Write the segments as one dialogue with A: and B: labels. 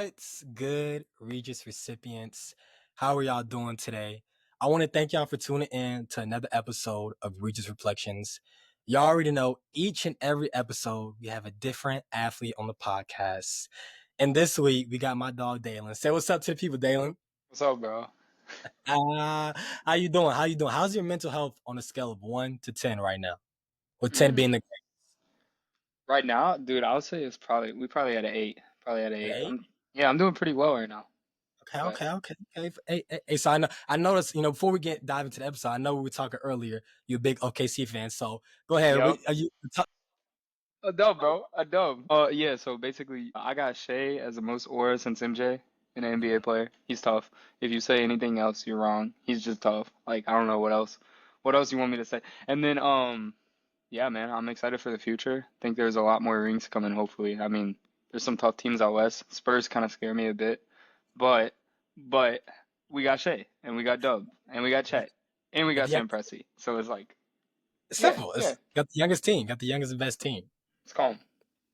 A: What's good, Regis recipients? How are y'all doing today? I want to thank y'all for tuning in to another episode of Regis Reflections. Y'all already know each and every episode we have a different athlete on the podcast. And this week we got my dog Daelen. Say what's up to the people, Daelen.
B: What's up, bro?
A: Uh, how you doing? How you doing? How's your mental health on a scale of 1 to 10 right now? With 10 being
B: Mm.
A: the
B: Right now, dude, I would say it's probably at an eight. Probably at an eight.
A: grade?
B: I'm doing pretty well right now.
A: Okay,
B: But
A: okay, okay, okay. Hey, so I noticed, before we get dive into the episode, I know we were talking earlier. You're a big OKC fan, so go ahead.
B: yep,
A: Are you?
B: a dub, bro, a dub. Yeah. So basically, I got Shea as the most aura since MJ, an NBA player. He's tough. If you say anything else, you're wrong. He's just tough. Like I don't know what else. What else you want me to say? And then yeah, man, I'm excited for the future. Think there's a lot more rings coming. Hopefully, I mean, there's some tough teams out west. Spurs kind of scare me a bit. But but we got Shea and we got Dub and we got Chet and we
A: Got
B: got
A: the young,
B: Sam Presti. So it's like,
A: it's
B: yeah,
A: simple.
B: yeah,
A: It's got the youngest team. Got the youngest and best team.
B: it's calm.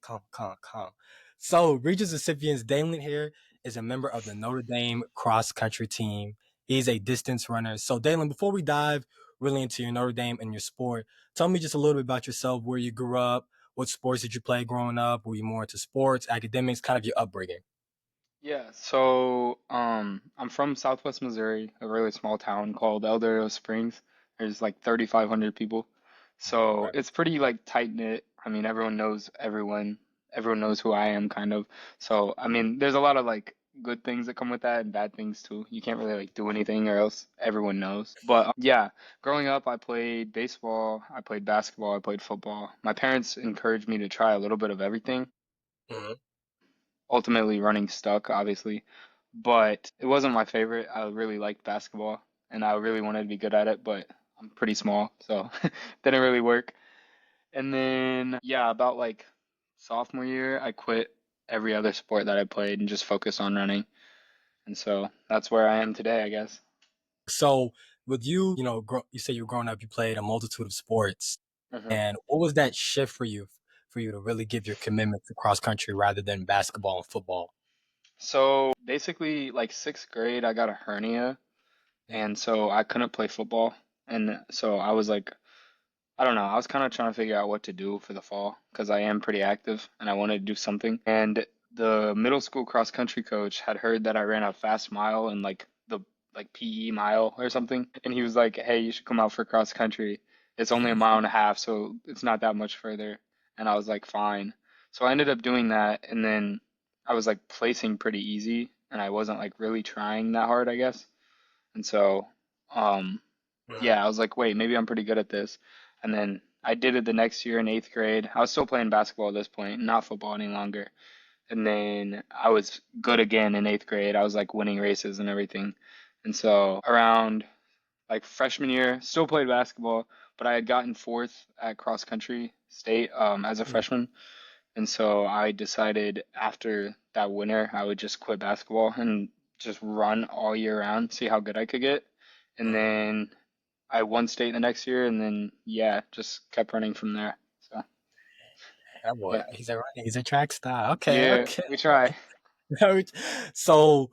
A: Calm, calm, calm. So, Regis recipients, Dalen here is a member of the Notre Dame cross country team. He's a distance runner. So, Dalen, before we dive really into your Notre Dame and your sport, tell me just a little bit about yourself, where you grew up, what sports did you play growing up? Were you more into sports, academics, kind of your upbringing?
B: Yeah, so I'm from Southwest Missouri, a really small town called El Dorado Springs. There's like 3,500 people. So
A: Right.
B: it's pretty like tight knit. I mean, everyone knows everyone. Everyone knows who I am kind of. So I mean, there's a lot of like good things that come with that and bad things too. You can't really like do anything or else everyone knows. But yeah, growing up, I played baseball, I played basketball, I played football. My parents encouraged me to try a little bit of everything.
A: Mhm.
B: Ultimately running stuck, obviously, but it wasn't my favorite. I really liked basketball and I really wanted to be good at it, but I'm pretty small, so didn't really work. And then, yeah, about like sophomore year, I quit every other sport that I played and just focused on running. And so that's where I am today, I guess.
A: So, with you, you say you were growing up, you played a multitude of sports.
B: Mhm.
A: And what was that shift for you to really give your commitment to cross country rather than basketball and football?
B: So basically, like sixth grade, I got a hernia,
A: Mm.
B: and so I couldn't play football. And so I was like, I don't know. I was kind of trying to figure out what to do for the fall because I am pretty active and I wanted to do something. And the middle school cross country coach had heard that I ran a fast mile and like the like PE mile or something. And he was like, "Hey, you should come out for cross country. It's only a mile and a half, so it's not that much further." And I was like, "Fine." So I ended up doing that and then I was like placing pretty easy and I wasn't like really trying that hard, I guess. And so um
A: Mhm.
B: yeah, I was like, wait, maybe I'm pretty good at this. And then I did it the next year in eighth grade. I was still playing basketball at this point, not football any longer. And then I was good again in eighth grade. I was like winning races and everything. And so around like freshman year, still played basketball, but I had gotten fourth at cross country state as a
A: Mhm.
B: freshman. And so I decided after that winter, I would just quit basketball and just run all year round, see how good I could get. And
A: Mhm.
B: then I won state the next year, and then yeah, just kept running from there. So
A: That boy,
B: yeah,
A: he's a track star. Okay,
B: yeah,
A: okay.
B: we try.
A: So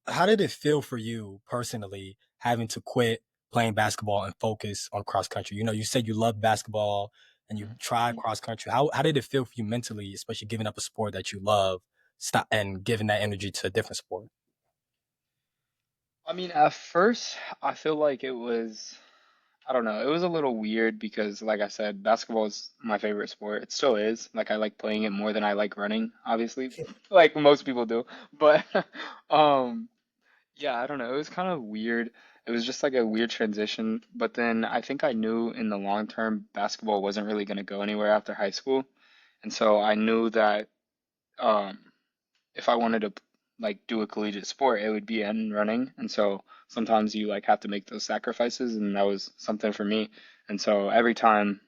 A: how did it feel for you personally having to quit playing basketball and focus on cross country? You said you loved basketball and you tried cross country. How did it feel for you mentally, especially giving up a sport that you love, stop and giving that energy to a different sport?
B: I mean, at first, I feel like it was, I don't know, it was a little weird because, like I said, basketball is my favorite sport. It still is. Like, I like playing it more than I like running, obviously, like most people do. But, um, yeah, I don't know. It was kind of weird. It was just like a weird transition. But then I think I knew in the long term, basketball wasn't really going to go anywhere after high school. And so I knew that um, if I wanted to like do a collegiate sport, it would be in running. And so sometimes you like have to make those sacrifices, and that was something for me. And so every time,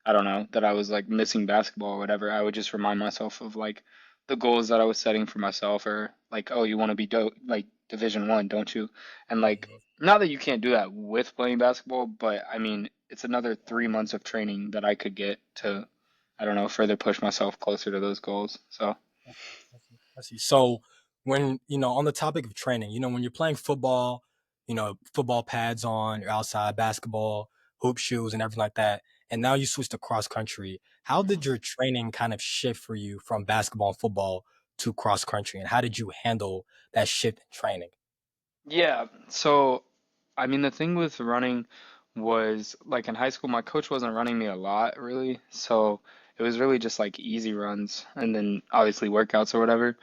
B: I don't know, that I was like missing basketball or whatever, I would just remind myself of like the goals that I was setting for myself, or like, oh, you want to be like Division 1, don't you? And like,
A: Mhm.
B: not that you can't do that with playing basketball, but I mean, it's another 3 months of training that I could get to, I don't know, further push myself closer to those goals. So.
A: I see. So when on the topic of training, when you're playing football, football pads on, you're outside, basketball, hoop shoes, and everything like that, and now you switch to cross country. How did your training kind of shift for you from basketball and football to cross country, and how did you handle that shift in training?
B: Yeah, so I mean the thing with running was like in high school my coach wasn't running me a lot really. So it was really just like easy runs and then obviously workouts or whatever.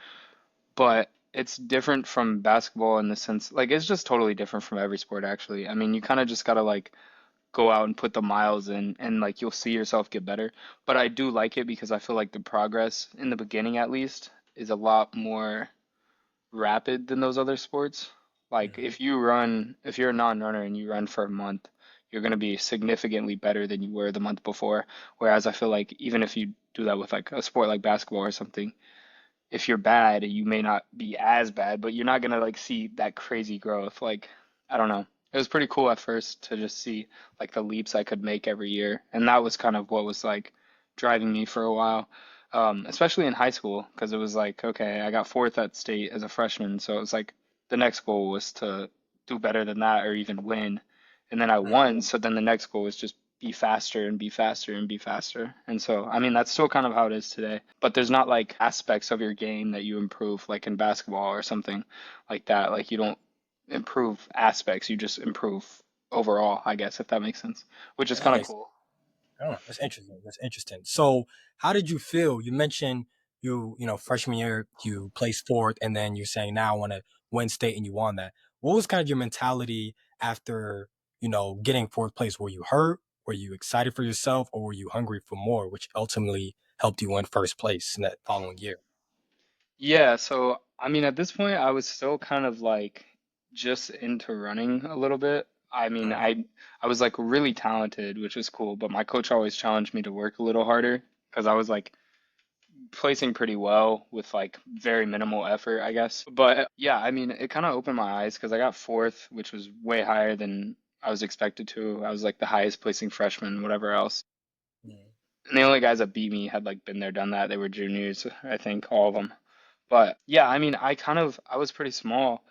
B: But it's different from basketball in the sense like it's just totally different from every sport actually. I mean you kind of just gotta like go out and put the miles in and like you'll see yourself get better. But I do like it because I feel like the progress in the beginning at least is a lot more rapid than those other sports. Like
A: Hmm.
B: if you're a non-runner and you run for a month, you're going to be significantly better than you were the month before. Whereas I feel like even if you do that with like a sport like basketball or something, if you're bad, you may not be as bad, but you're not gonna like see that crazy growth. Like, I don't know. It was pretty cool at first to just see like the leaps I could make every year, and that was kind of what was like driving me for a while, especially in high school, because it was like, okay, I got fourth at state as a freshman, so it was like the next goal was to do better than that or even win, and then I won, so then the next goal was just be faster and be faster and be faster. And so, I mean, that's still kind of how it is today. But there's not like aspects of your game that you improve, like in basketball or something like that. Like you don't improve aspects, you just improve overall, I guess, if that makes sense, which is
A: That
B: kind of
A: makes
B: cool.
A: Oh, that's interesting. That's interesting. So, how did you feel? You mentioned freshman year you placed fourth, and then you're saying now I want to win state, and you won that. What was kind of your mentality after getting fourth place? Were you hurt? Were you excited for yourself, or were you hungry for more, which ultimately helped you win first place in that following year?
B: Yeah, so I mean, at this point, I was still kind of like just into running a little bit. I mean,
A: Mhm.
B: I was like really talented, which was cool, but my coach always challenged me to work a little harder because I was like placing pretty well with like very minimal effort, I guess. But yeah, I mean, it kind of opened my eyes because I got fourth, which was way higher than I was expected to. I was like the highest placing freshman, whatever else.
A: Mhm.
B: And the only guys that beat me had like been there, done that. They were juniors, I think, all of them. But yeah, I mean, I was pretty small,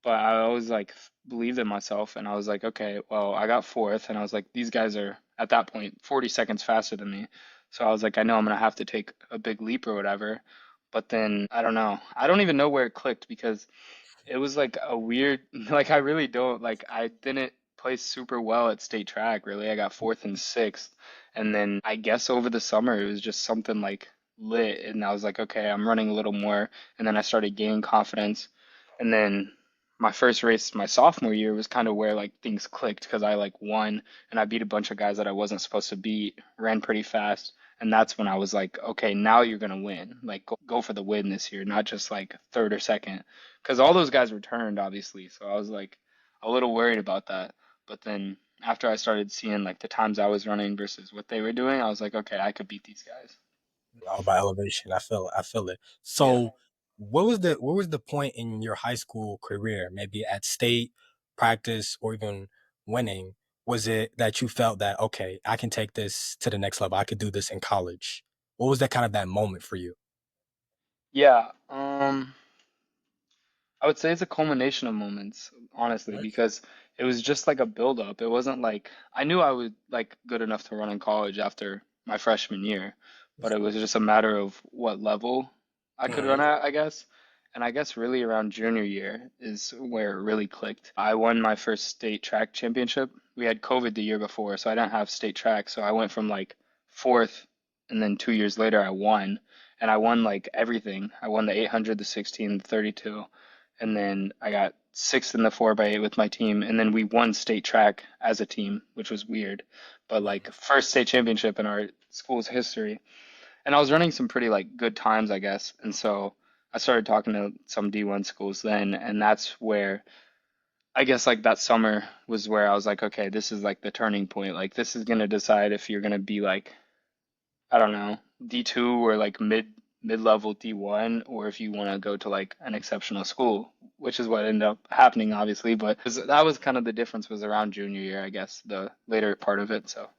B: but I always like believed in myself and I was like, okay, well, I got fourth and I was like, these guys are at that point 40 seconds faster than me. So I was like, I know I'm gonna have to take a big leap or whatever. But then I don't know. I don't even know where it clicked because it was like a weird, like I really don't, like I didn't play super well at state track, really. I got fourth and sixth. And then I guess over the summer it was just something like lit and I was like, okay, I'm running a little more. And then I started gaining confidence. And then my first race my sophomore year was kind of where like things clicked because I like won and I beat a bunch of guys that I wasn't supposed to beat, ran pretty fast. And that's when I was like, okay, now you're gonna win. Like go for the win this year, not just like third or second because all those guys returned, obviously. So I was like a little worried about that. But then after I started seeing like the times I was running versus what they were doing, I was like, okay, I could beat these guys.
A: All about elevation. I feel it. I feel it.
B: Yeah.
A: So, what was the point in your high school career, maybe at state practice or even winning? Was it that you felt that okay, I can take this to the next level. I could do this in college. What was that kind of that moment for you?
B: Yeah. I would say it's a culmination of moments, honestly,
A: Mhm.
B: because it was just like a build up. It wasn't like I knew I was like good enough to run in college after my freshman year, but it was just a matter of what level I could run
A: Mhm.
B: at, I guess. And I guess really around junior year is where it really clicked. I won my first state track championship. We had COVID the year before, so I didn't have state track. So I went from like fourth, and then 2 years later I won, and I won like everything. I won the 800, the 16, the 32 and then I got sixth in the 4x8 with my team, and then we won state track as a team, which was weird, but like first state championship in our school's history. And I was running some pretty like good times, I guess. And so I started talking to some D1 schools then, and that's where I guess like that summer was where I was like, okay, this is like the turning point. Like this is gonna decide if you're gonna be like I don't know, D2 or like mid-level D1 or if you want to go to like an exceptional school, which is what ended up happening obviously, but that was kind of the difference was around junior year, I guess, the later part of it. So,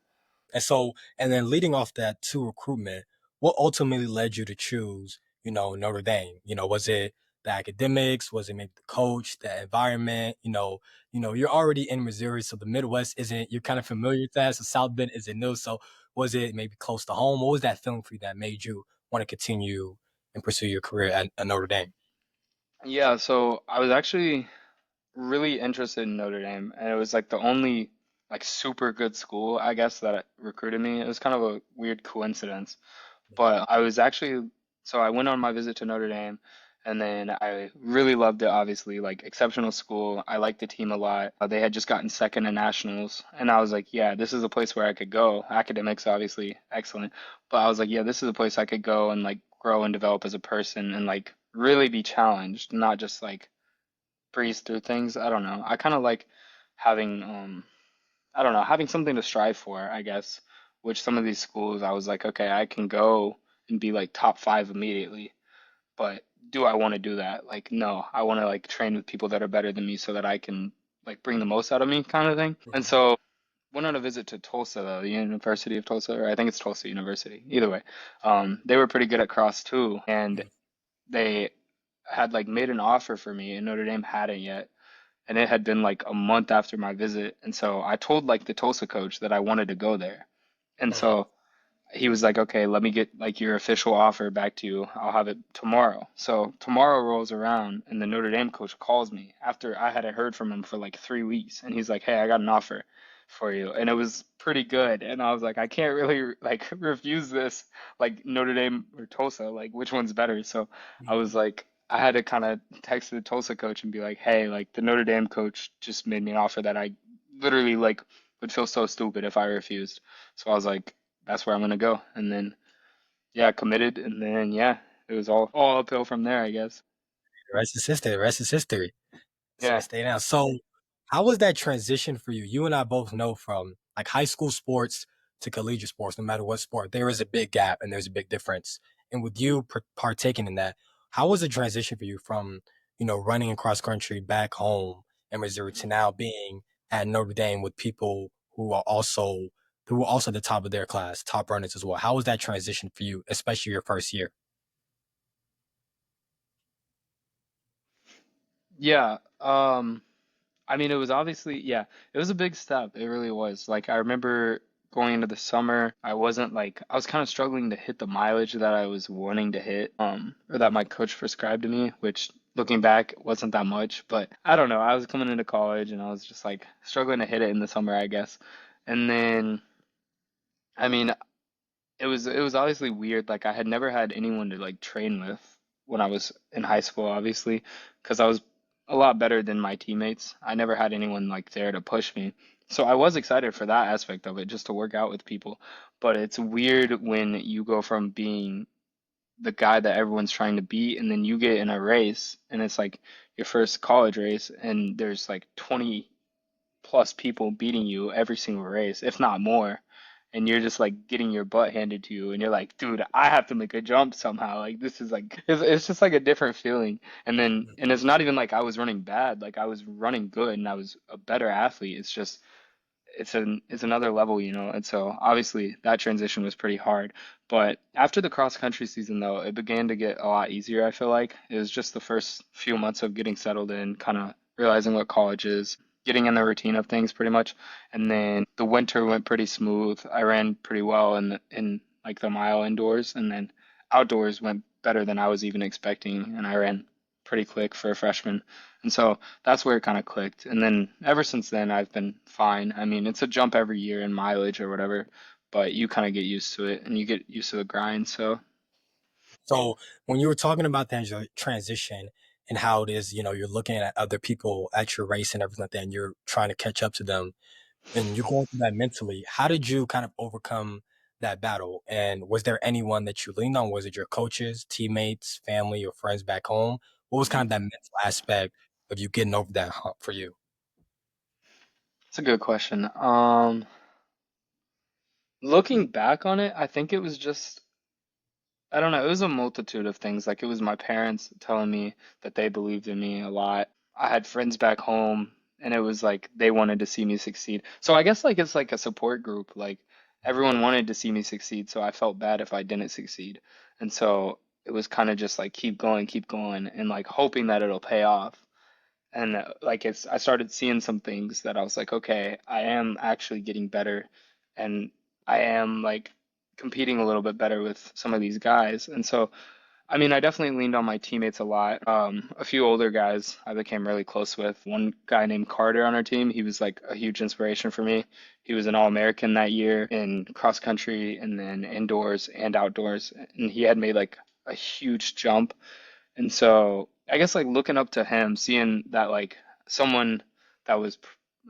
A: And so, and then leading off that to recruitment, what ultimately led you to choose Notre Dame? Was it the academics? Was it maybe the coach, the environment? You're already in Missouri, so the Midwest isn't. You're kind of familiar with that. So South Bend isn't new. So was it maybe close to home? What was that feeling for you that made you want to continue and pursue your career at Notre Dame?
B: Yeah, so I was actually really interested in Notre Dame, and it was like the only like super good school, I guess, that recruited me. It was kind of a weird coincidence. But I was actually, so I went on my visit to Notre Dame, and then I really loved it, obviously, like exceptional school. I liked the team a lot. They had just gotten second in nationals, and I was like, yeah, this is a place where I could go. Academics, obviously, excellent. But I was like, yeah, this is a place I could go and like grow and develop as a person and like really be challenged, not just like breeze through things. I don't know. I kind of like having, I don't know, having something to strive for, I guess, which some of these schools I was like, okay, I can go and be like top five immediately, but do I want to do that? Like, no, I want to like train with people that are better than me so that I can like bring the most out of me kind of thing. And
A: Mhm.
B: so went on a visit to Tulsa, though, the University of Tulsa, or I think it's Tulsa University. Either way, they were pretty good at cross too, and
A: Mhm.
B: they had like made an offer for me, and Notre Dame hadn't yet, and it had been like a month after my visit. And so I told like the Tulsa coach that I wanted to go there. And
A: Mhm.
B: so he was like, okay, let me get like your official offer back to you. I'll have it tomorrow. So tomorrow rolls around and the Notre Dame coach calls me after I hadn't heard from him for like 3 weeks. And he's like, hey, I got an offer for you. And it was pretty good. And I was like, I can't really like refuse this, like Notre Dame or Tulsa, like which one's better? So I was like, I had to kind of text the Tulsa coach and be like, hey, like the Notre Dame coach just made me an offer that I literally like would feel so stupid if I refused. So I was like, that's where I'm gonna go. And then yeah, committed, and then yeah, it was all uphill from there, I guess.
A: The rest is history. The rest is history. So I
B: Yeah.
A: stay down. So how was that transition for you? You and I both know from like high school sports to collegiate sports, no matter what sport, there is a big gap and there's a big difference. And with you partaking in that, how was the transition for you from, running across country back home in Missouri to now being at Notre Dame with people who are also the top of their class, top runners as well? How was that transition for you, especially your first year?
B: Yeah. I mean, it was obviously, yeah, it was a big step. It really was. Like, I remember going into the summer, I wasn't like, I was kind of struggling to hit the mileage that I was wanting to hit, or that my coach prescribed to me, which looking back wasn't that much. But I don't know. I was coming into college and I was just like struggling to hit it in the summer, I guess. And then, I mean, it was obviously weird. Like I had never had anyone to like train with when I was in high school, obviously, because I was a lot better than my teammates. I never had anyone like there to push me. So I was excited for that aspect of it, just to work out with people. But it's weird when you go from being the guy that everyone's trying to beat, and then you get in a race, and it's like your first college race, and there's like 20 plus people beating you every single race, if not more. And you're just like getting your butt handed to you, and you're like, dude, I have to make a jump somehow. Like this is like it's just like a different feeling. And it's not even like I was running bad. Like I was running good, and I was a better athlete. It's just it's another level, And so obviously that transition was pretty hard. But after the cross country season though, it began to get a lot easier, I feel like. It was just the first few months of getting settled in, kind of realizing what college is, getting in the routine of things pretty much. And then the winter went pretty smooth. I ran pretty well in like the mile indoors, and then outdoors went better than I was even expecting, and I ran pretty quick for a freshman. And so that's where it kind of clicked. And then ever since then, I've been fine. I mean, it's a jump every year in mileage or whatever, but you kind of get used to it and you get used to the grind. So,
A: So when you were talking about that transition and how it is, you're looking at other people at your race and everything like that, and you're trying to catch up to them, and you're going through that mentally. How did you kind of overcome that battle? And was there anyone that you leaned on? Was it your coaches, teammates, family, or friends back home? What was kind
B: mhm.
A: of that mental aspect of you getting over that hump for you?
B: It's a good question. Looking back on it, I think it was just, I don't know, it was a multitude of things. Like it was my parents telling me that they believed in me a lot. I had friends back home and it was like they wanted to see me succeed. So I guess like it's like a support group. Like everyone wanted to see me succeed, so I felt bad if I didn't succeed. And so it was kind of just like keep going, and like hoping that it'll pay off. And like I started seeing some things that I was like, okay, I am actually getting better, and I am like competing a little bit better with some of these guys. And so I mean, I definitely leaned on my teammates a lot. A few older guys I became really close with. One guy named Carter on our team, he was like a huge inspiration for me. He was an All-American that year in cross country and then indoors and outdoors. And he had made like a huge jump. And so I guess like looking up to him, seeing that like someone that was,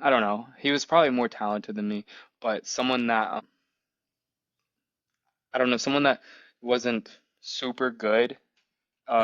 B: I don't know, he was probably more talented than me, but someone that, I don't know, someone that wasn't super good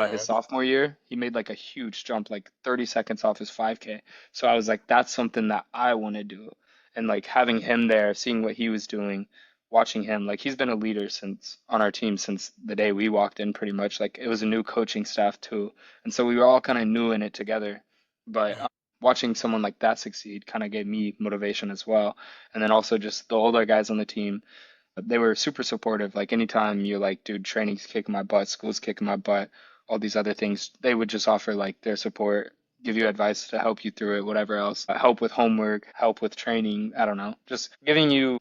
B: his
A: Mhm.
B: sophomore year, he made like a huge jump, like 30 seconds off his 5K. So I was like, that's something that I want to do. And like having him there, seeing what he was doing, watching him, like he's been a leader since on our team since the day we walked in, pretty much. Like it was a new coaching staff too. And so we were all kind of new in it together. But
A: Mhm.
B: watching someone like that succeed kind of gave me motivation as well. And then also just the older guys on the team, they were super supportive. Like anytime you're like, dude, training's kicking my butt, school's kicking my butt, all these other things, they would just offer like their support, give you advice to help you through it, whatever else, help with homework, help with training. I don't know, just giving you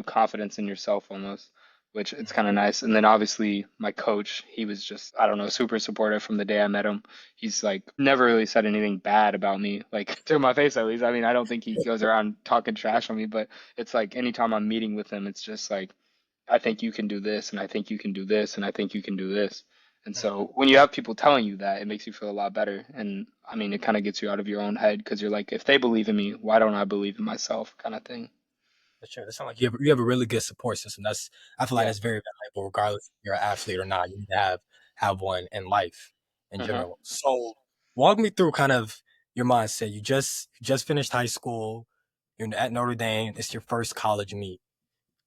B: confidence in yourself almost, which it's kind of nice. And then obviously my coach, he was just, I don't know, super supportive from the day I met him. He's like never really said anything bad about me, like to my face at least. I mean, I don't think he goes around talking trash on me, but it's like anytime I'm meeting with him, it's just like, I think you can do this, and I think you can do this, and I think you can do this. And
A: Mhm.
B: so when you have people telling you that, it makes you feel a lot better. And I mean, it kind of gets you out of your own head because you're like, if they believe in me, why don't I believe in myself, kind of thing.
A: For sure. That sounds like you have a really good support system. I feel like
B: Yeah.
A: that's very valuable, regardless if you're an athlete or not. You need to have one in life in
B: hmm
A: general. So walk me through kind of your mindset. You just finished high school. You're at Notre Dame. It's your first college meet.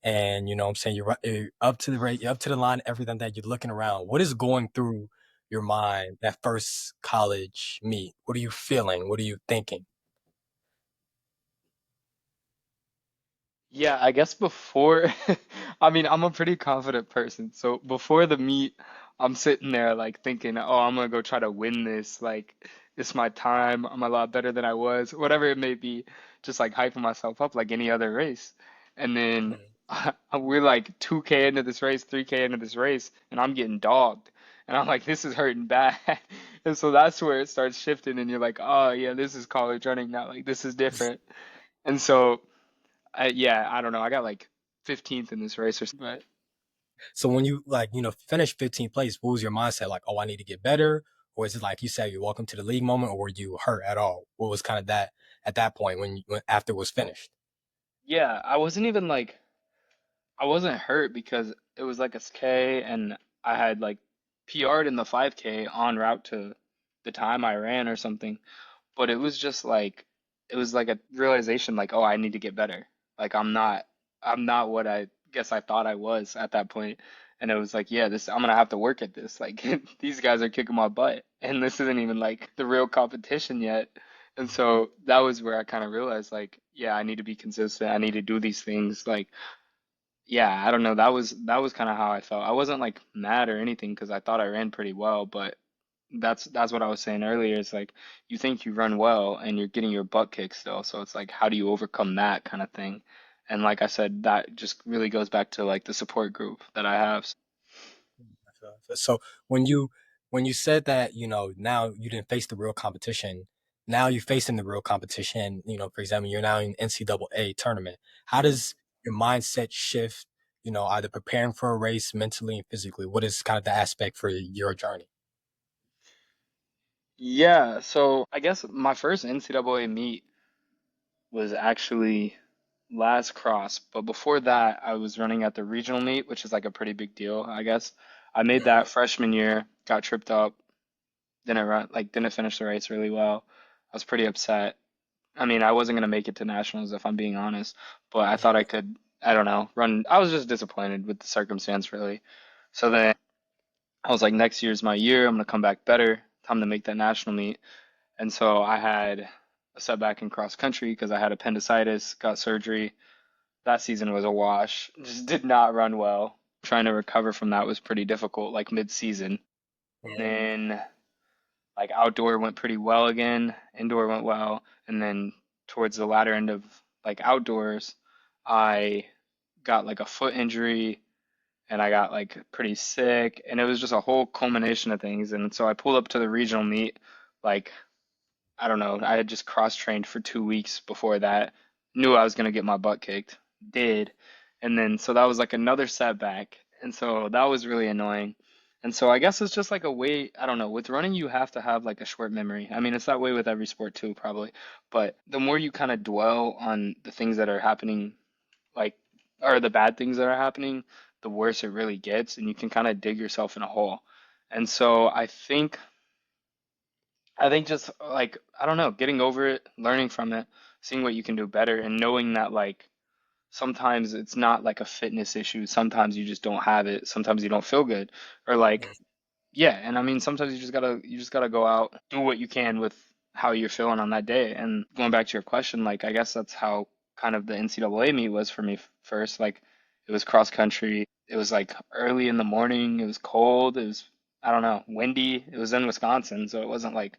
A: And you know what I'm saying you're up to the rate, you're up to the line, everything that you're looking around. What is going through your mind that first college meet? What are you feeling? What are you thinking?
B: Yeah, I guess before, I mean, I'm a pretty confident person. So before the meet, I'm sitting there like thinking, oh, I'm gonna go try to win this. Like, it's my time. I'm a lot better than I was, whatever it may be. Just like hyping myself up like any other race. And then
A: Mhm.
B: we're like 2K into this race, 3K into this race, and I'm getting dogged. And I'm like, this is hurting bad. And so that's where it starts shifting, and you're like, oh, yeah, this is college running now. Like, this is different. And so. Yeah, I don't know. I got like 15th in this race or something. But
A: So when you like, finish 15th place, what was your mindset? Like, oh, I need to get better? Or is it like you said, you're welcome to the league moment, or were you hurt at all? What was kind of that at that point when after it was finished?
B: yeah, I wasn't hurt because it was like a K and I had like PR'd in the 5K en route to the time I ran or something. But it was like a realization like, oh, I need to get better. Like I'm not what I guess I thought I was at that point. And it was like, yeah, this I'm gonna have to work at this. Like these guys are kicking my butt and this isn't even like the real competition yet. And so that was where I kind of realized like, yeah, I need to be consistent. I need to do these things. Like, yeah, I don't know. That was kind of how I felt. I wasn't like mad or anything because I thought I ran pretty well, but that's what I was saying earlier. It's like you think you run well and you're getting your butt kicked still. So it's like, how do you overcome that kind of thing? And like I said, that just really goes back to like the support group that I have.
A: So when you said that, now you didn't face the real competition, now you're facing the real competition, for example, you're now in NCAA tournament. How
B: Mhm.
A: does your mindset shift, either preparing for a race mentally and physically? What is kind of the aspect for your journey?
B: Yeah, so I guess my first NCAA meet was actually last cross, but before that, I was running at the regional meet, which is like a pretty big deal, I guess. I made
A: Mhm.
B: that freshman year, got tripped up, didn't finish the race really well. I was pretty upset. I mean, I wasn't gonna make it to nationals if I'm being honest, but I thought
A: Mhm.
B: I could, I don't know, run. I was just disappointed with the circumstance, really. So then I was like, next year's my year. I'm gonna come back better. Time to make that national meet. And so I had a setback in cross country because I had appendicitis, got surgery. That season was a wash. Just did not run well. Trying to recover from that was pretty difficult, like mid-season.
A: Yeah.
B: Then like outdoor went pretty well again, indoor went well, and then towards the latter end of like outdoors, I got like a foot injury and I got like pretty sick, and it was just a whole culmination of things. And so I pulled up to the regional meet like I don't know, I had just cross trained for 2 weeks before that. Knew I was gonna get my butt kicked. Did. And then so that was like another setback. And so that was really annoying. And so I guess it's just like a way, I don't know, with running you have to have like a short memory. I mean, it's that way with every sport too, probably. But the more you kind of dwell on the things that are happening, like, or the bad things that are happening, the worse it really gets, and you can kind of dig yourself in a hole. And so I think just like, I don't know, getting over it, learning from it, seeing what you can do better, and knowing that like sometimes it's not like a fitness issue. Sometimes you just don't have it. Sometimes you don't feel good. Or like, yeah, and I mean sometimes you just gotta go out, do what you can with how you're feeling on that day. And going back to your question, like I guess that's how kind of the NCAA meet was for me first. Like it was cross country. It was like early in the morning. It was cold. It was, I don't know, windy. It was in Wisconsin, so it wasn't like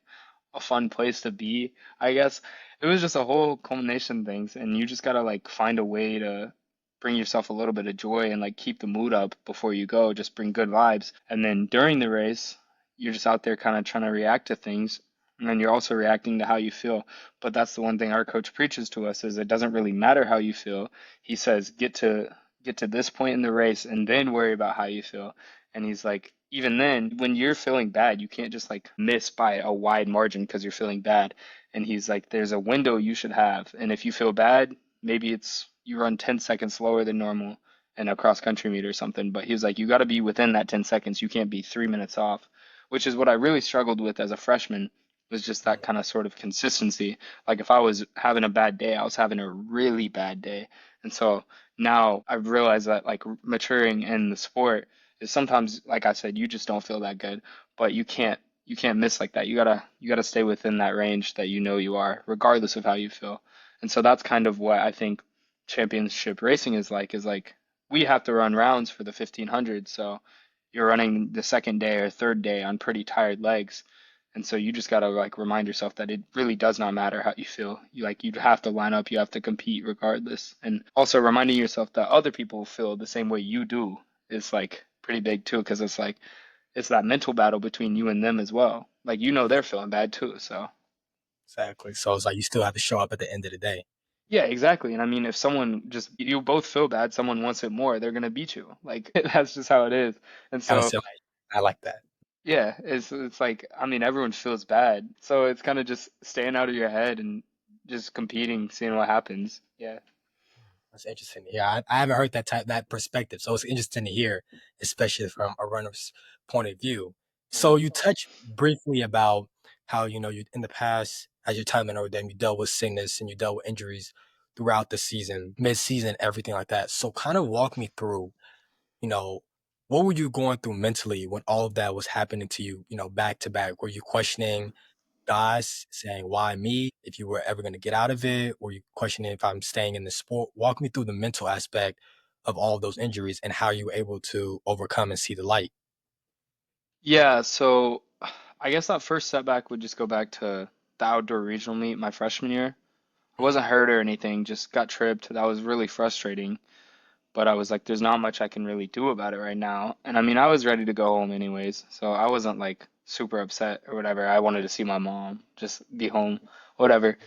B: a fun place to be, I guess. It was just a whole culmination of things, and you just gotta like find a way to bring yourself a little bit of joy and like keep the mood up before you go, just bring good vibes. And then during the race, you're just out there kind of trying to react to things, and then you're also reacting to how you feel. But that's the one thing our coach preaches to us is it doesn't really matter how you feel. He says get to this point in the race and then worry about how you feel. And he's like, even then, when you're feeling bad, you can't just like miss by a wide margin because you're feeling bad. And he's like, there's a window you should have. And if you feel bad, maybe it's you run 10 seconds slower than normal in a cross country meet or something. But he was like, you got to be within that 10 seconds. You can't be 3 minutes off, which is what I really struggled with as a freshman, was just that kind of sort of consistency. Like if I was having a bad day, I was having a really bad day. And so now I've realized that like maturing in the sport is sometimes, like I said, you just don't feel that good, but you can't miss like that. You gotta stay within that range that you know you are, regardless of how you feel. And so that's kind of what I think championship racing is like we have to run rounds for the 1500, so you're running the second day or third day on pretty tired legs. And so you just gotta like remind yourself that it really does not matter how you feel. You have to line up, you have to compete regardless. And also reminding yourself that other people feel the same way you do is like pretty big too, because it's like it's that mental battle between you and them as well. Like you know they're feeling bad too, so
A: Exactly. So it's like you still have to show up at the end of the day.
B: yeah, exactly. And I mean, if someone just you both feel bad, someone wants it more, they're gonna beat you. Like that's just how it is. And
A: Kind of
B: so
A: silly. I like that.
B: yeah, it's like I mean everyone feels bad, so it's kind of just staying out of your head and just competing, seeing what happens. Yeah.
A: That's interesting. Yeah, I haven't heard that perspective, so it's interesting to hear, especially from a runner's point of view. So
B: Mhm.
A: you touched briefly about how you in the past, as your time in Notre Dame, you dealt with sickness and you dealt with injuries throughout the season, mid-season, everything like that. So kind of walk me through, you know, what were you going through mentally when all of that was happening to you, back to back? Were you questioning guys saying, why me? If you were ever going to get out of it, or you questioning if I'm staying in the sport? Walk me through the mental aspect of all of those injuries and how you were able to overcome and see the light.
B: Yeah, so I guess that first setback would just go back to the outdoor regional meet my freshman year. I wasn't hurt or anything, just got tripped. That was really frustrating. But I was like, there's not much I can really do about it right now. And I mean, I was ready to go home anyways, so I wasn't like super upset or whatever. I wanted to see my mom, just be home, whatever.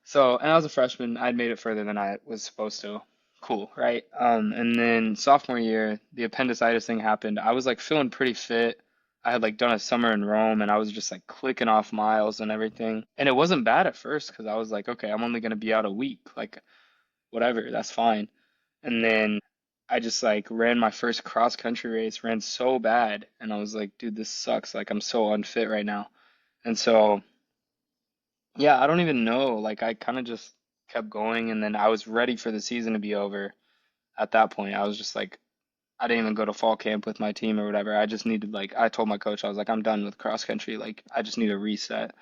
B: So, and I was a freshman. I'd made it further than I was supposed to. Cool, right? And then sophomore year, the appendicitis thing happened. I was like feeling pretty fit. I had like done a summer in Rome and I was just like clicking off miles and everything. And it wasn't bad at first because I was like, okay, I'm only gonna be out a week. Like, whatever, that's fine. And then I just like ran my first cross country race, ran so bad, and I was like, dude, this sucks. Like, I'm so unfit right now. And so yeah, I don't even know. Like I kind of just kept going and then I was ready for the season to be over at that point. I was just like I didn't even go to fall camp with my team or whatever. I just needed like I told my coach I was like I'm done with cross country. Like I just need a reset.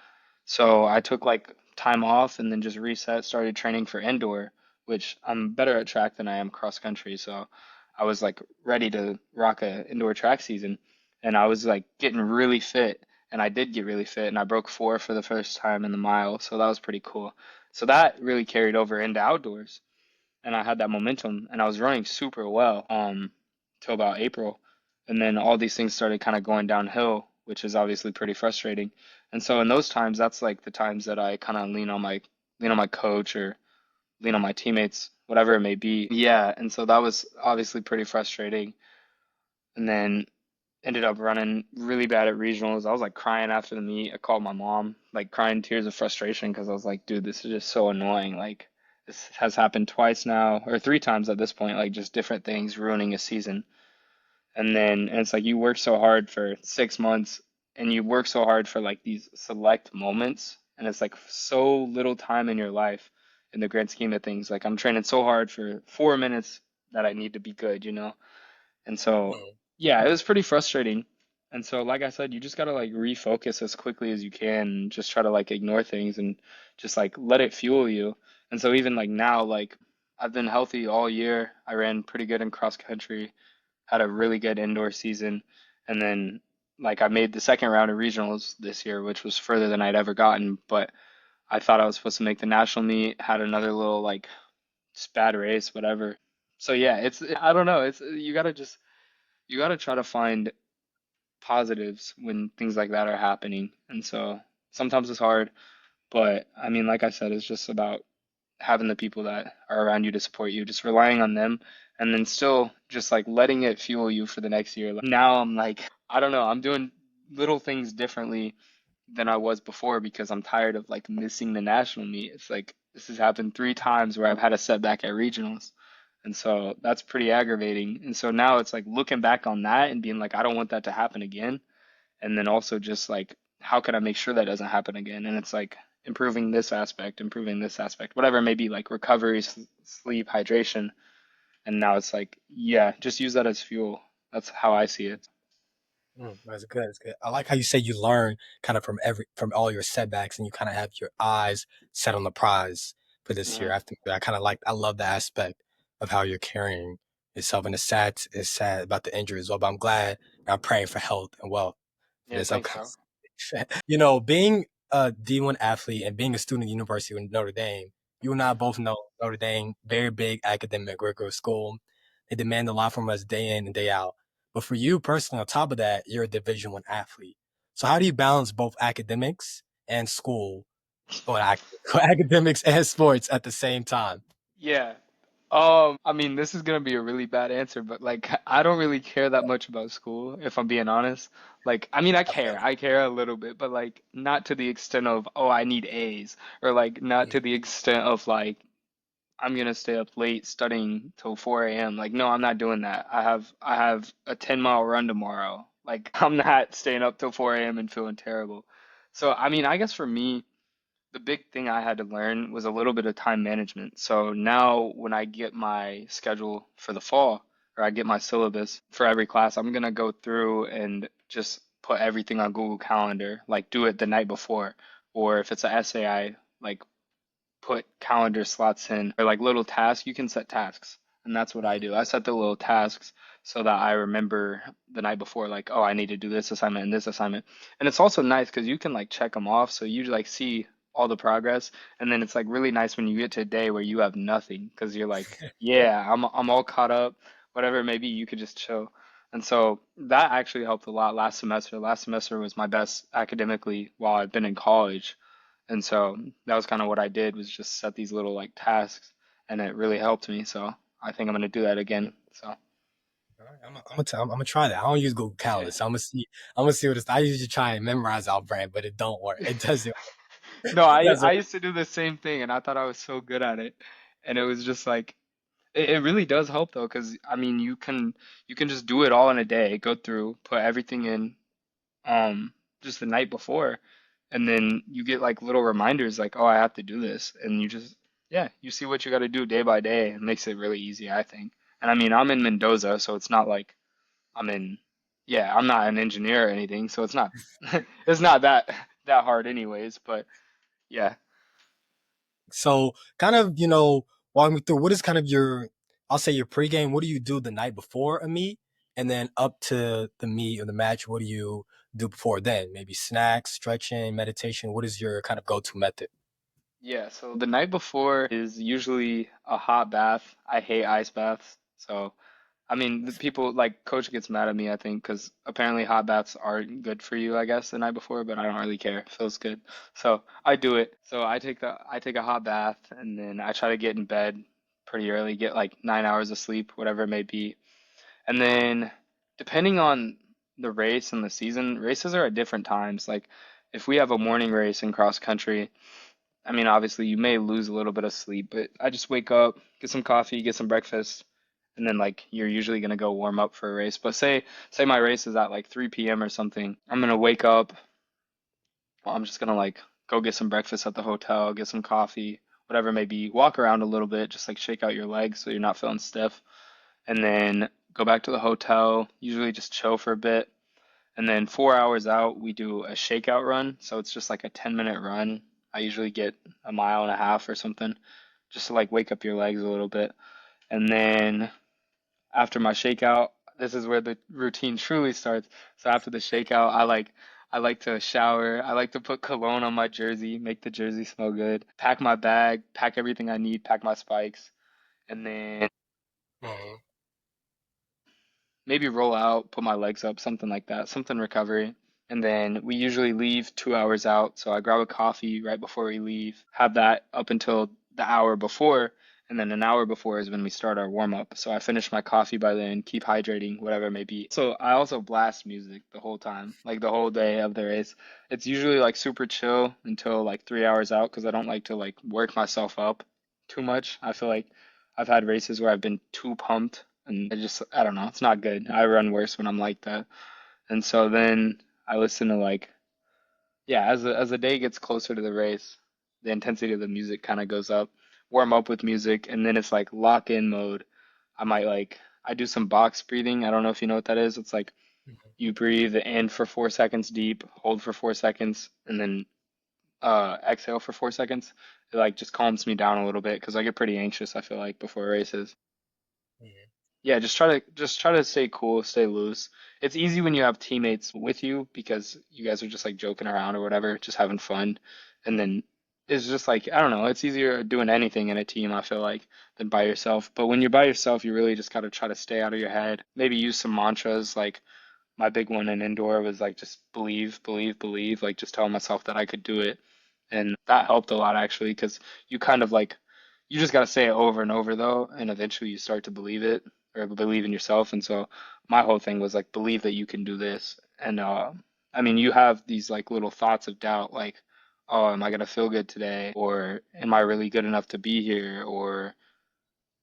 B: So I took like time off and then just reset, started training for indoor, which I'm better at track than I am cross country. So I was like ready to rock a indoor track season. and I was like getting really fit, and I did get really fit, and I broke four for the first time in the mile, so that was pretty cool. So that really carried over into outdoors, and I had that momentum, and I was running super well till about April, and then all these things started kind of going downhill, which is obviously pretty frustrating. And so in those times, that's like the times that I kind of lean on my coach or lean on my teammates, whatever it may be. Yeah, and so that was obviously pretty frustrating. And then ended up running really bad at regionals. I was like crying after the meet. I called my mom, like crying tears of frustration because I was like, dude, this is just so annoying. Like this has happened twice now, or three times at this point, like just different things ruining a season. And it's like you work so hard for 6 months and you work so hard for like these select moments, and it's like so little time in your life in the grand scheme of things. Like I'm training so hard for 4 minutes that I need to be good, you know? And so,
A: Mm,
B: yeah, it was pretty frustrating. And so, like I said, you just gotta like refocus as quickly as you can and just try to like ignore things and just like let it fuel you. And so even like now, like I've been healthy all year. I ran pretty good in cross country, had a really good indoor season, and then like I made the second round of regionals this year, which was further than I'd ever gotten, but I thought I was supposed to make the national meet, had another little like just bad race, whatever. So yeah, it's I don't know, it's you gotta try to find positives when things like that are happening. And so sometimes it's hard, but I mean, like I said, it's just about having the people that are around you to support you, just relying on them, and then still just like letting it fuel you for the next year. Like, now I'm like, I don't know, I'm doing little things differently than I was before because I'm tired of like missing the national meet. It's like this has happened three times where I've had a setback at regionals. And so that's pretty aggravating. And so now it's like looking back on that and being like, I don't want that to happen again. And then also just like, how can I make sure that doesn't happen again? And it's like improving this aspect, whatever it may be, like recovery, sleep, hydration. And now it's like, yeah, just use that as fuel. That's how I see it.
A: that's good. That's good. I like how you say you learn kind of from all your setbacks, and you kind of have your eyes set on the prize for this year.
B: Hmm.
A: I love the aspect of how you're carrying yourself, and it's sad about the injury as well. But I'm glad, and I'm praying for health and wealth for
B: Yeah,
A: this
B: thanks,
A: upcoming.
B: bro.
A: Being a D1 athlete and being a student at University of Notre Dame, you and I both know Notre Dame, very big academic rigorous school. They demand a lot from us day in and day out. But for you personally, on top of that, you're a Division 1 athlete. So how do you balance both academics and school, or academics and sports at the same time?
B: Yeah. I mean, this is gonna be a really bad answer, but like, I don't really care that much about school, if I'm being honest. Like, I mean,
A: I feel
B: I care a little bit, but like, not to the extent of, oh, I need A's, or like, not to
A: it.
B: the extent of like, I'm gonna stay up late studying till 4 a.m. Like, no, I'm not doing that. I have a 10-mile run tomorrow. Like, I'm not staying up till 4 a.m. and feeling terrible. So, I mean, I guess for me, the big thing I had to learn was a little bit of time management. So now when I get my schedule for the fall, or I get my syllabus for every class, I'm gonna go through and just put everything on Google Calendar, like do it the night before. Or if it's an essay, I like put calendar slots in or like little tasks. You can set tasks, and that's what I
A: Mhm.
B: do. I set the little tasks so that I remember the night before, like, oh, I need to do this assignment and this assignment. And it's also nice because you can like check them off, so you like see all the progress, and then it's like really nice when you get to a day where you have nothing because you're like, yeah, I'm all caught up, whatever it may be, you could just chill. And so that actually helped a lot last semester. Last semester was my best academically while I've been in college. And so that was kind of what I did was just set these little like tasks, and it really helped me. So I think I'm gonna do that again. So
A: All right, I'm gonna try that. I don't use Google
B: yeah.
A: Calendar, so I'm gonna see what it's. I usually try and memorize our brand, but it don't work. It doesn't.
B: No,
A: It doesn't.
B: I used to do the same thing, and I thought I was so good at it, and it was just like it really does help though, because I mean you can just do it all in a day, go through, put everything in, um, just the night before, and then you get like little reminders like, oh, I have to do this, and you just yeah, you see what you got to do day by day. It makes it really easy, I think. And I mean, I'm in Mendoza, so it's not like I'm in, yeah, I'm not an engineer or anything, so it's not it's not that hard anyways, but yeah.
A: So, kind of, walk me through what is kind of your, I'll say your pregame. What do you do the night before a meet? And then up to the meet or the match, what do you do before then? Maybe snacks, stretching, meditation. What is your kind of go-to method?
B: Yeah, so the night before is usually a hot bath. I hate ice baths. So, I mean, the people like coach gets mad at me, I think, because apparently hot baths aren't good for you, I guess, the night before, but I don't really care. It feels good. So, I do it. So, I take a hot bath and then I try to get in bed pretty early, get like 9 hours of sleep, whatever it may be. And then depending on the race and the season, races are at different times. Like if we have a morning race in cross country, I mean, obviously you may lose a little bit of sleep, but I just wake up, get some coffee, get some breakfast, and then like you're usually gonna go warm up for a race. But say my race is at like 3 p.m. or something, I'm gonna wake up, well, I'm just gonna like go get some breakfast at the hotel, get some coffee, whatever it may be, walk around a little bit, just like shake out your legs so you're not feeling stiff, and then go back to the hotel, usually just chill for a bit. And then 4 hours out, we do a shakeout run. So it's just like a 10-minute run. I usually get a mile and a half or something just to like wake up your legs a little bit. And then after my shakeout, this is where the routine truly starts. So after the shakeout, I like to shower. I like to put cologne on my jersey, make the jersey smell good. Pack my bag, pack everything I need, pack my spikes, and then
A: Mhm.
B: maybe roll out, put my legs up, something like that, something recovery. And then we usually leave 2 hours out. So I grab a coffee right before we leave, have that up until the hour before. And then an hour before is when we start our warm up. So I finish my coffee by then, keep hydrating, whatever it may be. So I also blast music the whole time, like the whole day of the race. It's usually like super chill until like 3 hours out because I don't like to like work myself up too much. I feel like I've had races where I've been too pumped and I don't know, it's not good. I run worse when I'm like that. And so then I listen to like, yeah, as the day gets closer to the race, the intensity of the music kind of goes up. Warm up with music, and then it's like lock in mode. I do some box breathing. I don't know if you know what that is. It's like you breathe in for 4 seconds deep, hold for 4 seconds, and then exhale for 4 seconds. It like just calms me down a little bit because I get pretty anxious, I feel like, before races.
A: Mhm.
B: Yeah, just try to stay cool, stay loose. It's easy when you have teammates with you because you guys are just like joking around or whatever, just having fun. And then it's just like, I don't know, it's easier doing anything in a team, I feel like, than by yourself. But when you're by yourself, you really just gotta try to stay out of your head. Maybe use some mantras like my big one in indoor was like just believe, believe, believe, like just telling myself that I could do it. And that helped a lot actually, because you kind of like you just got to say it over and over though, and eventually you start to believe it or believe in yourself. And so my whole thing was like believe that you can do this. And I mean, you have these like little thoughts of doubt, like, oh, am I gonna feel good today? Or am I really good enough to be here? Or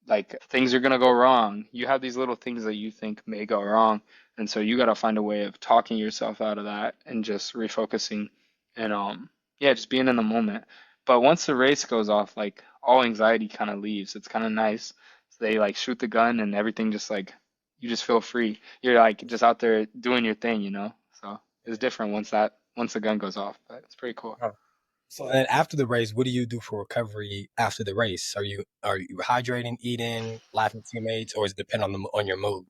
B: like things are gonna go wrong. You have these little things that you think may go wrong, and so you gotta find a way of talking yourself out of that and just refocusing and yeah, just being in the moment. But once the race goes off, like all anxiety kind of leaves. It's kind of nice. So they like shoot the gun and everything just like you just feel free. You're like just out there doing your thing, you know? So it's different once the gun goes off, but it's pretty cool.
A: Huh. So then after the race, what do you do for recovery after the race? Are you hydrating, eating, laughing with teammates, or does it depend on the on your mood?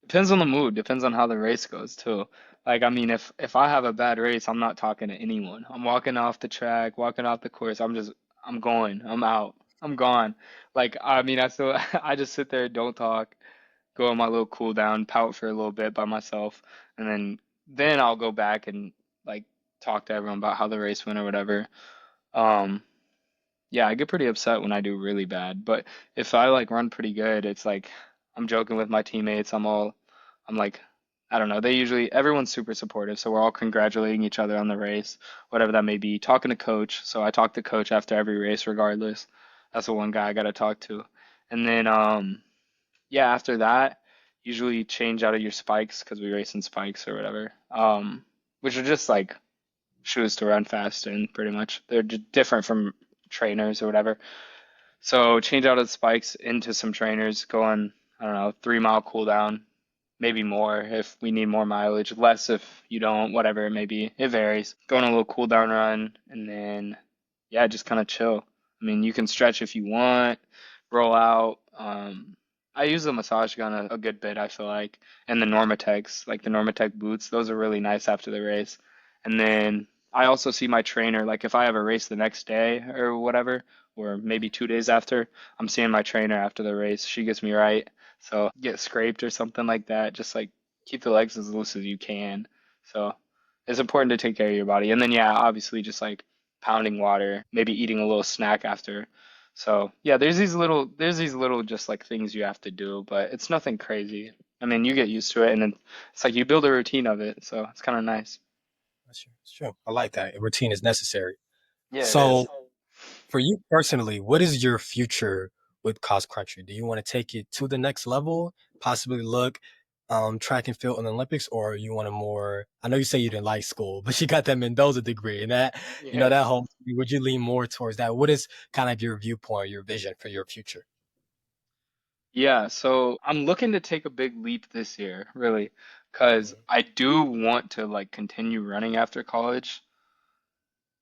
B: Depends on the mood, depends on how the race goes too. Like I mean if I have a bad race, I'm not talking to anyone. I'm walking off the track, walking off the course. I'm going. I'm out. I'm gone. Like I mean I still I just sit there, don't talk, go on my little cool down, pout for a little bit by myself, and then I'll go back and like talk to everyone about how the race went or whatever. Um yeah, I get pretty upset when I do really bad, but if I like run pretty good, it's like I'm joking with my teammates. I'm like, I don't know. Everyone's super supportive, so we're all congratulating each other on the race, whatever that may be. Talking to coach, so I talk to coach after every race, regardless. That's the one guy I gotta talk to. And then, yeah, after that, usually change out of your spikes because we race in spikes or whatever. Which are just like shoes to run fast in, pretty much. They're different from trainers or whatever. So change out of the spikes into some trainers, go on, I don't know, 3 mile cooldown, maybe more if we need more mileage, less if you don't, whatever it may be. It varies. Go on a little cooldown run and then, yeah, just kind of chill. I mean, you can stretch if you want, roll out. I use the massage gun a good bit, I feel like, and the Normatecs, like the Normatec boots, those are really nice after the race. And then I also see my trainer, like if I have a race the next day or whatever, or maybe 2 days after, I'm seeing my trainer after the race. She gets me right. So get scraped or something like that, just like keep the legs as loose as you can. So it's important to take care of your body. And then yeah, obviously just like pounding water, maybe eating a little snack after. So yeah, there's these little just like things you have to do, but it's nothing crazy. I mean, you get used to it, and then it's like you build a routine of it, so it's kind of nice.
A: That's true. That's true. I like that. A routine is necessary.
B: Yeah, it
A: So
B: is.
A: for you personally, what is your future with cross country? Do you want to take it to the next level, possibly look track and field in the Olympics, or you want to more? I know you say you didn't like school, but you got that Mendoza degree, and that
B: Yeah.
A: that whole. Would you lean more towards that? What is kind of your viewpoint, your vision for your future?
B: Yeah, so I'm looking to take a big leap this year, really, because
A: Mhm.
B: I do want to like continue running after college.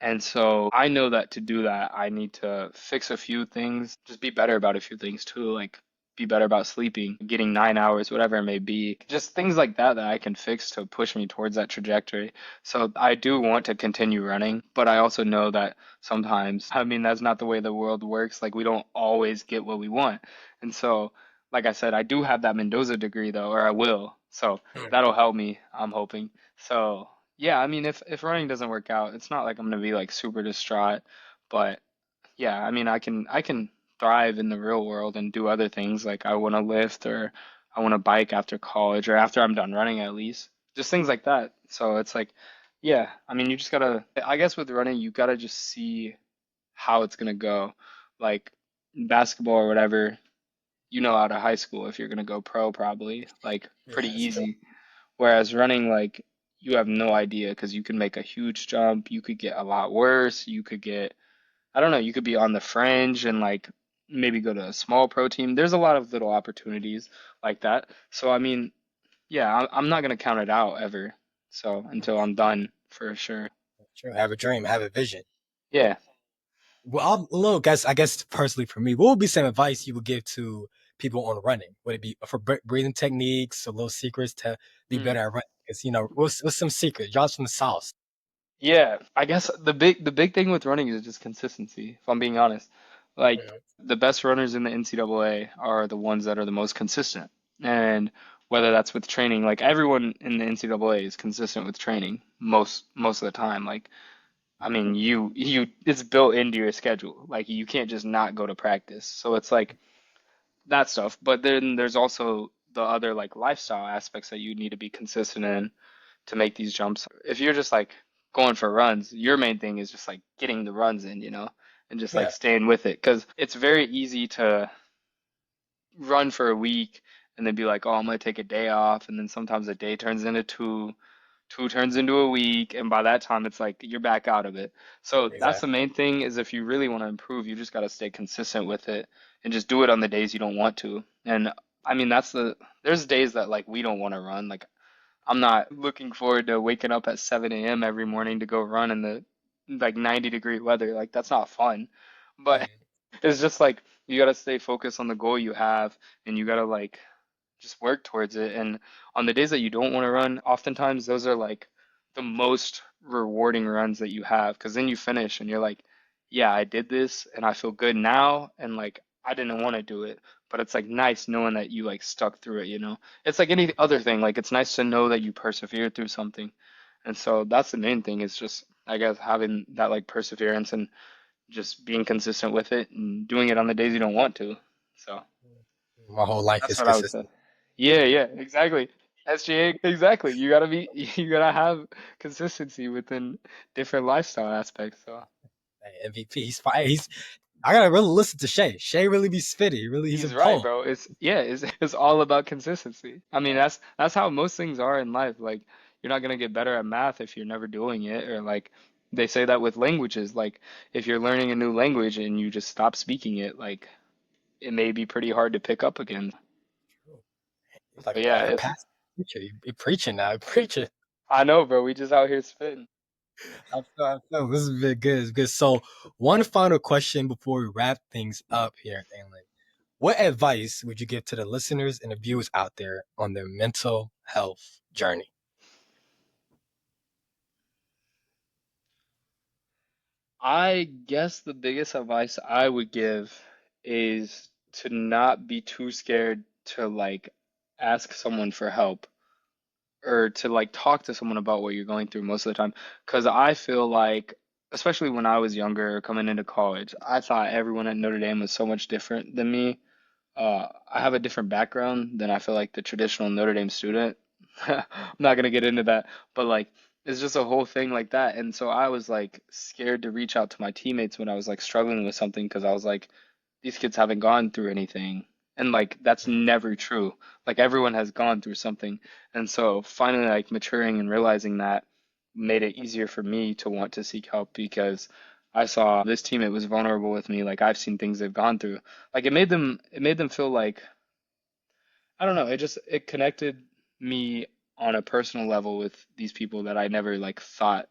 B: And so I know that to do that, I need to fix a few things, just be better about a few things too, like be better about sleeping, getting 9 hours, whatever it may be. Just things like that I can fix to push me towards that trajectory. So I do want to continue running, but I also know that sometimes, I mean, that's not the way the world works. Like we don't always get what we want. And so, like I said, I do have that Mendoza degree though, or I will. So that'll help me, I'm hoping. So yeah, I mean, if running doesn't work out, it's not like I'm gonna be like super distraught, but yeah, I mean, I can thrive in the real world and do other things like I want to lift or I want to bike after college or after I'm done running at least, just things like that. So it's like, yeah, I mean, you just gotta, I guess with running, you gotta just see how it's gonna go. Like basketball or whatever, you know, out of high school if you're gonna go pro, probably like
A: Yeah,
B: pretty
A: that's true.
B: easy. Whereas running, like, you have no idea because you can make a huge jump. You could get a lot worse. You could get, I don't know, you could be on the fringe and like maybe go to a small pro team. There's a lot of little opportunities like that. So, I mean, yeah, I'm not gonna count it out ever. So, until I'm done for sure.
A: True. Have a dream, have a vision.
B: Yeah.
A: Well, look, I guess personally for me, what would be some advice you would give to people on running? Would it be for breathing techniques, or little secrets to be
B: Hmm.
A: better at running? Because what's some secrets? Y'all's from the south.
B: Yeah, I guess the big thing with running is just consistency, if I'm being honest. Like
A: Mhm.
B: the best runners in the NCAA are the ones that are the most consistent. And whether that's with training, like everyone in the NCAA is consistent with training most of the time. Like I mean, you it's built into your schedule. Like you can't just not go to practice. So it's like that stuff. But then there's also the other like lifestyle aspects that you need to be consistent in to make these jumps. If you're just like going for runs, your main thing is just like getting the runs in, and just like
A: Yeah,
B: staying with it. Because it's very easy to run for a week and then be like, oh, I'm gonna take a day off, and then sometimes a day turns into two, two turns into a week, and by that time it's like you're back out of it. So that's the
A: exactly.
B: main thing is if you really want to improve, you just got to stay consistent with it and just do it on the days you don't want to. And I mean, there's days that like we don't want to run. Like I'm not looking forward to waking up at 7 a.m. every morning to go run in the like 90-degree weather. Like that's not fun. But
A: Mhm.
B: it's just like you gotta stay focused on the goal you have and you gotta like just work towards it. And on the days that you don't want to run, oftentimes those are like the most rewarding runs that you have because then you finish and you're like, yeah, I did this and I feel good now. And like, I didn't want to do it, but it's like nice knowing that you like stuck through it. It's like any other thing. Like, it's nice to know that you persevered through something. And so that's the main thing is just, I guess, having that like perseverance and just being consistent with it and doing it on the days you don't want to. So.
A: My whole life
B: That's
A: is
B: what I would say.
A: consistent.
B: Yeah, yeah, exactly. SGA, exactly. You gotta have consistency within different lifestyle aspects. So
A: Hey, MVP. He's fine. I gotta really listen to Shay. Shay really be spitty. He's a
B: he's right,
A: poem.
B: bro. It's all about consistency. I mean, that's how most things are in life. Like, you're not gonna get better at math if you're never doing it, or like they say that with languages. Like, if you're learning a new language and you just stop speaking it, like it may be pretty hard to pick up again.
A: He's like
B: But yeah,
A: a pastor preacher. You preaching now. You preaching.
B: I know, bro. We just out here spitting.
A: I feel this has been good. It's good. So, one final question before we wrap things up here, Daelen. What advice would you give to the listeners and the viewers out there on their mental health journey?
B: I guess the biggest advice I would give is to not be too scared to like ask someone for help or to like talk to someone about what you're going through most of the time. Because I feel like, especially when I was younger, coming into college, I thought everyone at Notre Dame was so much different than me. I have a different background than I feel like the traditional Notre Dame student. I'm not gonna get into that, but like it's just a whole thing like that. And so I was like scared to reach out to my teammates when I was like struggling with something because I was like, these kids haven't gone through anything. And like that's never true. Like everyone has gone through something. And so finally like maturing and realizing that made it easier for me to want to seek help because I saw this teammate was vulnerable with me. Like I've seen things they've gone through. Like it made them feel like I don't know, it connected me on a personal level with these people that I never like thought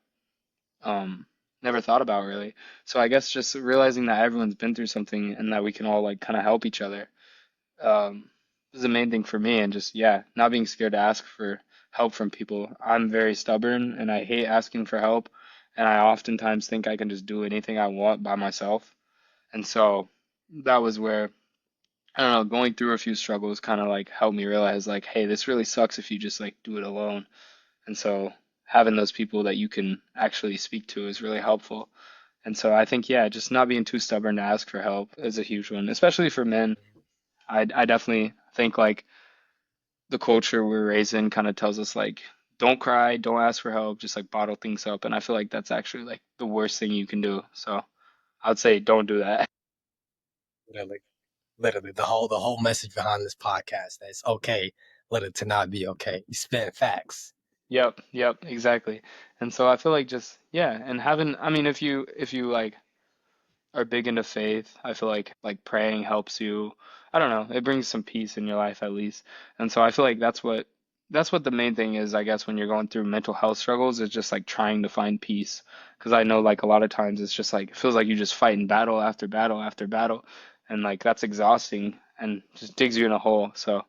B: never thought about really. So I guess just realizing that everyone's been through something and that we can all like kind of help each other is the main thing for me. And just yeah, not being scared to ask for help from people. I'm very stubborn and I hate asking for help, and I oftentimes think I can just do anything I want by myself. And so that was where I don't know, going through a few struggles kind of like helped me realize like, hey, this really sucks if you just like do it alone. And so having those people that you can actually speak to is really helpful. And so I think, yeah, just not being too stubborn to ask for help is a huge one, especially for men. I definitely think like the culture we're raised in kind of tells us like, don't cry, don't ask for help, just like bottle things up. And I feel like that's actually like the worst thing you can do. So I would say don't do that.
A: Literally, literally, the whole message behind this podcast that it's okay, let it to not be okay. You spit facts.
B: Yep, yep, exactly. And so I feel like just yeah, and having I mean if you like are big into faith, I feel like praying helps you. I don't know, it brings some peace in your life at least. And so I feel like that's what the main thing is, I guess, when you're going through mental health struggles, is just like trying to find peace. Because I know like a lot of times it's just like it feels like you just fighting battle after battle after battle, and like that's exhausting and just digs you in a hole. So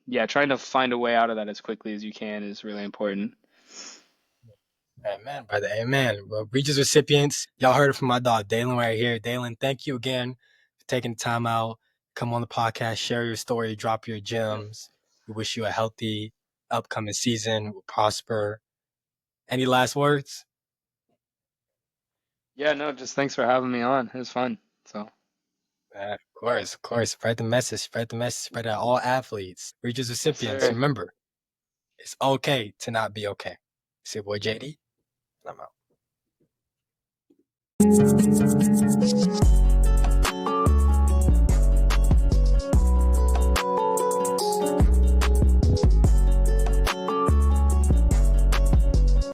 B: yeah, trying to find a way out of that as quickly as you can is really important.
A: Amen, brother. Amen. Well, Regis recipients, y'all heard it from my dog, Daelen, right here. Daelen, thank you again for taking the time out. Come on the podcast, share your story, drop your
B: Yep.
A: gems. We wish you a healthy upcoming season, will prosper. Any last words?
B: Yeah, no, just thanks for having me on. It was fun. So,
A: Of course, of course. Spread the message, spread it to all athletes. Regis
B: yes,
A: recipients,
B: sir.
A: remember, it's okay to not be okay. It's your boy JD, and I'm out.